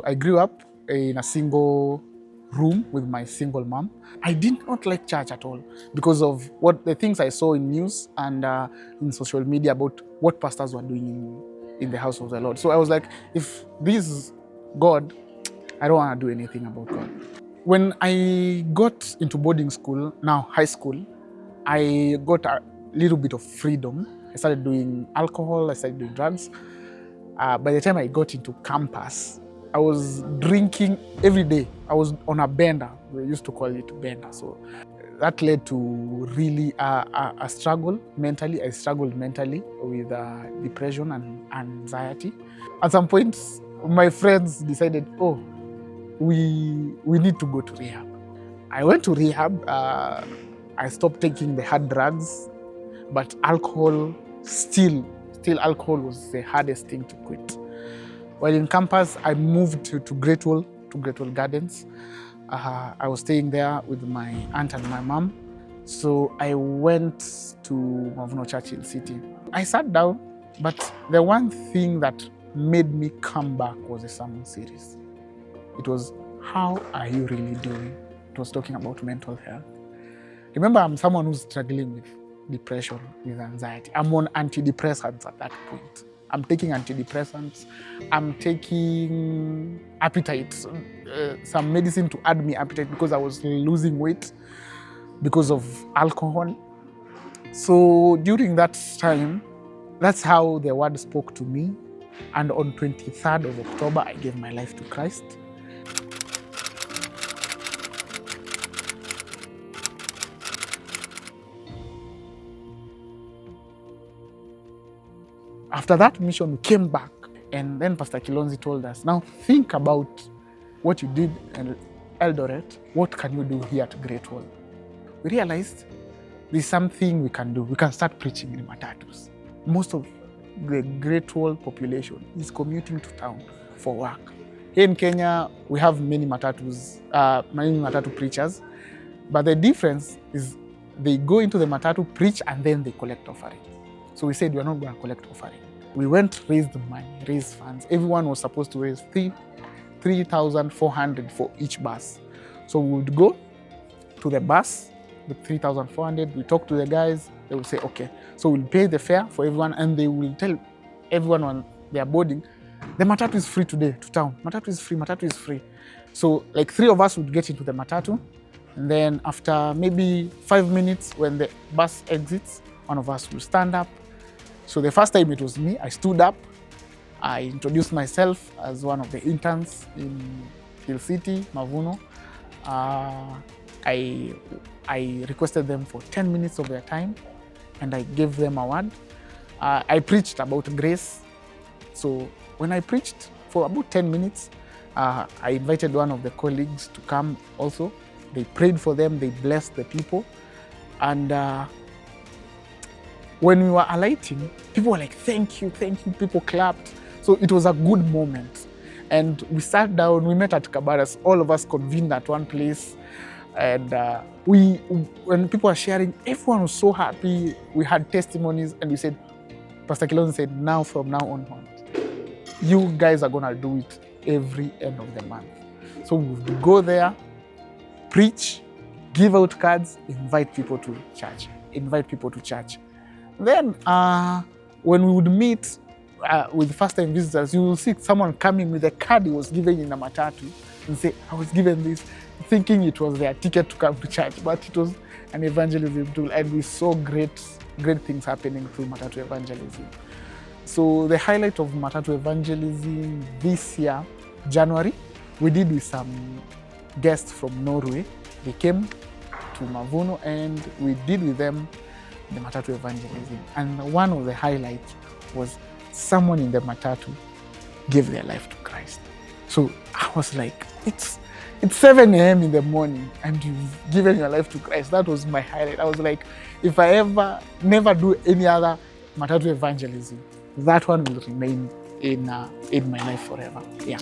I grew up in a single room with my single mom. I did not like church at all because of what the things I saw in news and in social media about what pastors were doing in the house of the Lord. So I was like, if this is God, I don't want to do anything about God. When I got into boarding school, now high school, I got a little bit of freedom. I started doing alcohol, I started doing drugs. By the time I got into campus, I was drinking every day. I was on a bender. We used to call it bender. So that led to really a struggle mentally. I struggled mentally with depression and anxiety. At some point, my friends decided, oh, we need to go to rehab. I went to rehab. I stopped taking the hard drugs, but alcohol still alcohol was the hardest thing to quit. While in campus, I moved to Great Wall Gardens. I was staying there with my aunt and my mom. So I went to Mavuno Church in City. I sat down, but the one thing that made me come back was a sermon series. It was, how are you really doing? It was talking about mental health. Remember, I'm someone who's struggling with depression, with anxiety. I'm on antidepressants at that point. I'm taking antidepressants. I'm taking appetite, some medicine to add me appetite because I was losing weight because of alcohol. So during that time, that's how the word spoke to me. And on 23rd of October, I gave my life to Christ. After that mission, we came back, and then Pastor Kilonzi told us, now think about what you did in Eldoret. What can you do here at Great Wall? We realized there's something we can do. We can start preaching in matatus. Most of the Great Wall population is commuting to town for work. Here in Kenya, we have many matatu preachers, but the difference is they go into the matatu, preach, and then they collect offering. So we said, we're not going to collect offering. We went, raised money, raised funds. Everyone was supposed to raise 3,400 for each bus. So we would go to the bus with 3,400. We talk to the guys. They will say, okay, so we'll pay the fare for everyone, and they will tell everyone on their boarding, the matatu is free today to town. Matatu is free, matatu is free. So like 3 of us would get into the matatu, and then after maybe 5 minutes when the bus exits, one of us will stand up. So the first time it was me, I stood up. I introduced myself as one of the interns in Hill City, Mavuno. I requested them for 10 minutes of their time, and I gave them a word. I preached about grace. So when I preached for about 10 minutes, I invited one of the colleagues to come also. They prayed for them, they blessed the people. And when we were alighting, people were like, thank you, people clapped. So it was a good moment. And we sat down, we met at Kabaras, all of us convened at one place. And when people were sharing, everyone was so happy. We had testimonies, and we said, Pastor Kilon said, from now on, you guys are gonna do it every end of the month. So we would go there, preach, give out cards, invite people to church. Then when we would meet with first-time visitors, you will see someone coming with a card he was given in a matatu and say, I was given this, thinking it was their ticket to come to church, but it was an evangelism tool, and we saw great things happening through matatu evangelism. So the highlight of matatu evangelism this year, January, we did with some guests from Norway. They came to Mavuno, and we did with them the matatu evangelism. And one of the highlights was someone in the matatu gave their life to Christ. So I was like, it's 7 a.m. in the morning and you've given your life to Christ. That was my highlight. I was like, if I never do any other matatu evangelism, that one will remain in my life forever. Yeah.